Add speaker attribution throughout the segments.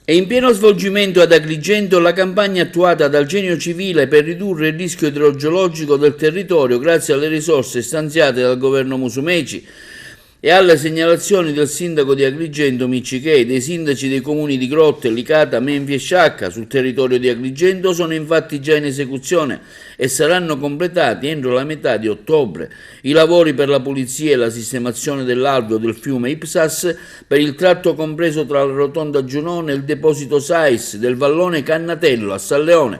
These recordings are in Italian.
Speaker 1: È in pieno svolgimento ad Agrigento la campagna attuata dal Genio Civile per ridurre il rischio idrogeologico del territorio grazie alle risorse stanziate dal governo Musumeci e alle segnalazioni del sindaco di Agrigento Miccichei. Dei sindaci dei comuni di Grotte, Licata, Menvi e Sciacca sul territorio di Agrigento sono infatti già in esecuzione e saranno completati entro la metà di ottobre i lavori per la pulizia e la sistemazione dell'alveo del fiume Ipsas per il tratto compreso tra la rotonda Giunone e il deposito SAIS del vallone Cannatello a San Leone,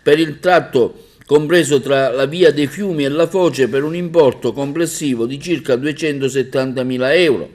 Speaker 1: per il tratto compreso tra la via dei Fiumi e la Foce per un importo complessivo di circa 270.000 euro.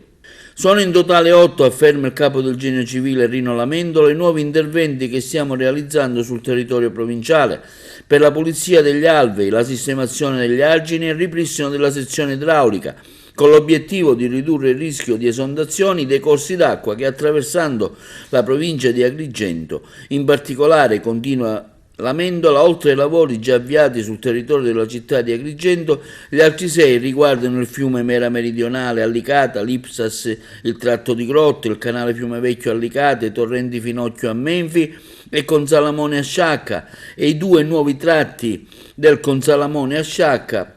Speaker 1: Sono in totale 8, afferma il capo del Genio Civile Rino Lamendolo, i nuovi interventi che stiamo realizzando sul territorio provinciale per la pulizia degli alvei, la sistemazione degli argini e il ripristino della sezione idraulica, con l'obiettivo di ridurre il rischio di esondazioni dei corsi d'acqua che attraversando la provincia di Agrigento, in particolare continua L'Amendola, oltre ai lavori già avviati sul territorio della città di Agrigento, gli altri 6 riguardano il fiume Mera Meridionale a Licata, l'Ipsas, il tratto di Grotte, il canale Fiume Vecchio a Licata, i torrenti Finocchio a Menfi e Consalamone a Sciacca e i 2 nuovi tratti del Consalamone a Sciacca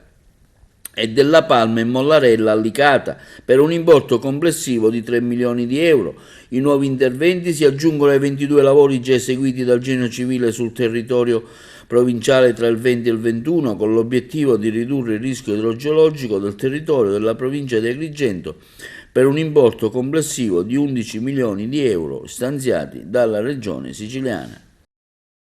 Speaker 1: e della Palma e Mollarella a Licata per un importo complessivo di 3 milioni di euro. I nuovi interventi si aggiungono ai 22 lavori già eseguiti dal Genio Civile sul territorio provinciale tra il 20 e il 21 con l'obiettivo di ridurre il rischio idrogeologico del territorio della provincia di Agrigento per un importo complessivo di 11 milioni di euro stanziati dalla Regione siciliana.